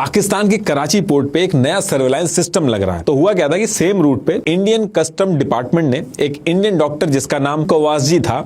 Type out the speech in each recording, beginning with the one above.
पाकिस्तान के कराची पोर्ट पे एक नया सर्वेलांस सिस्टम लग रहा है। तो हुआ क्या था कि सेम रूट पे इंडियन कस्टम डिपार्टमेंट ने एक इंडियन डॉक्टर जिसका नाम कवासजी था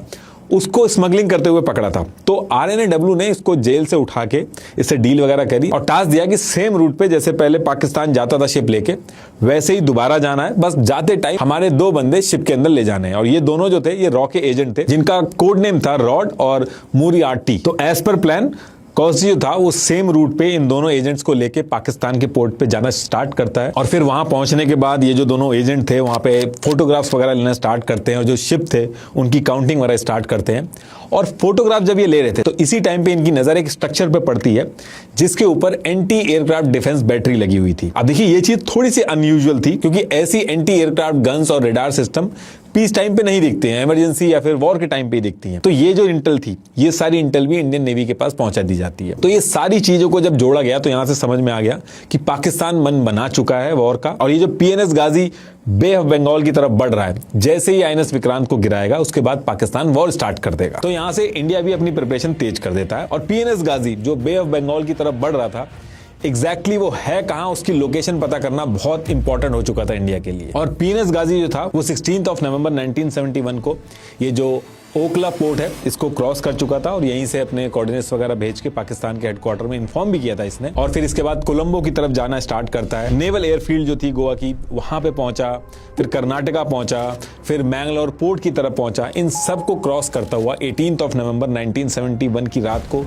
उसको स्मगलिंग करते हुए पकड़ा था। तो आरएनएडब्ल्यू ने इसको जेल से उठा के इससे डील वगैरह करी और टास्क दिया कि सेम रूट पे जैसे पहले पाकिस्तान जाता था शिप लेके, वैसे ही दोबारा जाना है। बस जाते टाइम हमारे 2 बंदे शिप के अंदर ले जाने हैं। और ये दोनों जो थे ये रॉ के एजेंट थे जिनका कोड नेम था रॉड और मूरियार्टी। तो एज पर प्लान कवासजी जो था वो सेम रूट पे इन दोनों एजेंट्स को लेके पाकिस्तान के पोर्ट पे जाना स्टार्ट करता है। और फिर वहां पहुंचने के बाद ये जो दोनों एजेंट थे वहां पे फोटोग्राफ्स वगैरह लेना स्टार्ट करते हैं और जो शिप थे उनकी काउंटिंग वगैरह स्टार्ट करते हैं। और फोटोग्राफ जब ये ले रहे थे तो इसी टाइम पे इनकी नजर एक स्ट्रक्चर पे पड़ती है जिसके ऊपर एंटी एयरक्राफ्ट डिफेंस बैटरी लगी हुई थी। अब देखिए ये चीज थोड़ी सी अनयूजुअल थी क्योंकि ऐसी एंटी एयरक्राफ्ट गन्स और रेडार सिस्टम पीस टाइम पे नहीं दिखते हैं, इमरजेंसी या फिर वॉर के टाइम पे ही दिखती हैं। तो ये जो इंटेल थी ये सारी इंटेल भी इंडियन नेवी के पास पहुंचा दी जाती है। तो ये सारी चीजों को जब जोड़ा गया तो यहां से समझ में आ गया कि पाकिस्तान मन बना चुका है वॉर का। और ये जो PNS Ghazi bay of Bengal की तरफ बढ़ रहा है, जैसे ही आईएनएस विक्रांत को गिराएगा उसके बाद पाकिस्तान वॉर स्टार्ट कर देगा। तो यहां से इंडिया भी अपनी प्रिपरेशन तेज कर देता है। और पीएनएस गाजी जो बे ऑफ बंगाल की तरफ बढ़ रहा था एग्जैक्टली वो है कहां, उसकी लोकेशन पता करना बहुत इंपॉर्टेंट हो चुका था इंडिया के लिए। और पीएनएस गाजी जो था वो 16 नवंबर 1971 को ये जो ओखला पोर्ट है इसको क्रॉस कर चुका था और यहीं से अपने कोऑर्डिनेट्स वगैरह भेज के पाकिस्तान के हेडक्वार्टर में इन्फॉर्म भी किया था इसने। और फिर इसके बाद कोलंबो की तरफ जाना स्टार्ट करता है। नेवल एयरफील्ड जो थी गोवा की वहां पे पहुंचा, फिर कर्नाटका पहुंचा, फिर मैंगलोर पोर्ट की तरफ पहुंचा। इन सब को क्रॉस करता हुआ 18 नवंबर 1971 की रात को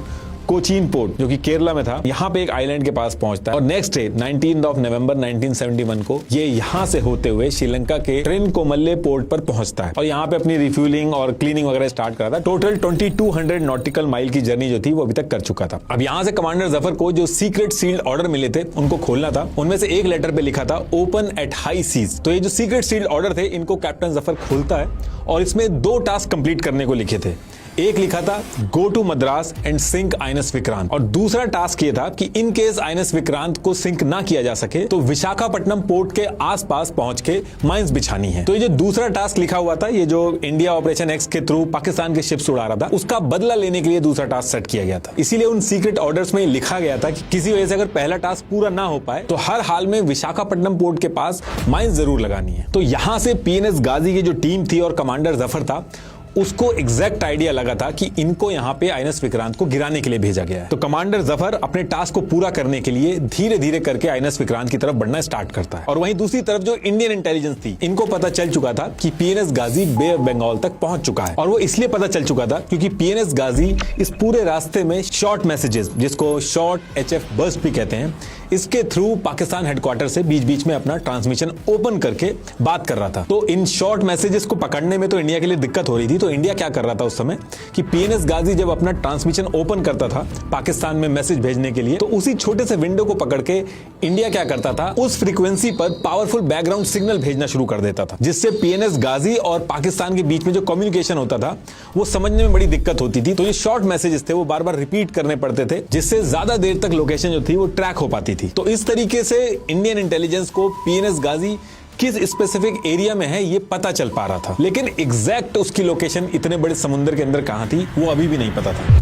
कोचीन पोर्ट जो कि केरला में था यहाँ पे एक आइलैंड के पास पहुंचता है। और नेक्स्ट डे 19 नवंबर 1971 को ये यहाँ से होते हुए श्रीलंका के ट्रिनकोमल्ले पोर्ट पर पहुंचता है और यहाँ पे अपनी रिफ्यूलिंग और क्लीनिंग वगैरह स्टार्ट करा था। टोटल 2200 नॉटिकल माइल की जर्नी जो थी वो अभी तक कर चुका था। अब यहाँ से कमांडर जफर को जो सीक्रेट सील्ड ऑर्डर मिले थे उनको खोलना था। उनमें से एक लेटर पे लिखा था ओपन एट हाई सीज। तो ये जो सीक्रेट सील्ड ऑर्डर थे इनको कैप्टन जफर खोलता है और इसमें 2 टास्क कंप्लीट करने को लिखे थे। एक लिखा था go to Madras and sink INS Vikrant और दूसरा टास्क ये था कि इन केस आईएनएस विक्रांत को सिंक ना किया जा सके तो विशाखापट्टनम पोर्ट के आसपास पहुंच के माइंस बिछानी है। तो ये जो दूसरा टास्क लिखा हुआ था, ये जो इंडिया ऑपरेशन एक्स के थ्रू पाकिस्तान के शिप्स उड़ा रहा था, उसका बदला लेने के लिए दूसरा टास्क सेट किया गया था। इसीलिए उन सीक्रेट ऑर्डर्स में लिखा गया था कि किसी वजह से अगर पहला टास्क पूरा ना हो पाए तो हर हाल में विशाखापट्टनम पोर्ट के पास माइंस जरूर लगानी है। तो यहां से पीएनएस गाजी की जो टीम थी और कमांडर जफर था उसको एग्जैक्ट आइडिया लगा था कि इनको यहां पे आईएनएस विक्रांत को गिराने के लिए भेजा गया है। तो कमांडर जफर अपने टास्क को पूरा करने के लिए धीरे धीरे करके आईएनएस विक्रांत की तरफ बढ़ना स्टार्ट करता है। और वहीं दूसरी तरफ जो इंडियन इंटेलिजेंस थी इनको पता चल चुका था कि PNS Ghazi bay of Bengal तक पहुंच चुका है। और वो इसलिए पता चल चुका था क्योंकि पीएनएस गाजी इस पूरे रास्ते में शॉर्ट मैसेजेस, जिसको शॉर्ट एचएफ बर्स्ट भी कहते हैं, इसके थ्रू पाकिस्तान हेडक्वार्टर से बीच बीच में अपना ट्रांसमिशन ओपन करके बात कर रहा था। तो इन शॉर्ट मैसेजेस को पकड़ने में तो इंडिया के लिए दिक्कत हो रही थी। तो इंडिया क्या कर रहा था उस समय कि पीएनएस गाजी जब अपना ट्रांसमिशन ओपन करता था पाकिस्तान में मैसेज भेजने के लिए, तो उसी छोटे से विंडो को पकड़ के इंडिया क्या करता था, उस फ्रीक्वेंसी पर पावरफुल बैकग्राउंड सिग्नल भेजना शुरू कर देता था, जिससे पीएनएस गाजी और पाकिस्तान के बीच में जो कम्युनिकेशन होता था वो समझने में बड़ी दिक्कत होती थी। तो ये शॉर्ट मैसेजेस थे वो बार बार रिपीट करने पड़ते थे, जिससे ज्यादा देर तक लोकेशन जो थी वो ट्रैक हो पाती थी। तो इस तरीके से इंडियन इंटेलिजेंस को पीएनएस गाजी किस स्पेसिफिक एरिया में है ये पता चल पा रहा था, लेकिन एग्जैक्ट उसकी लोकेशन इतने बड़े समुद्र के अंदर कहां थी वो अभी भी नहीं पता था।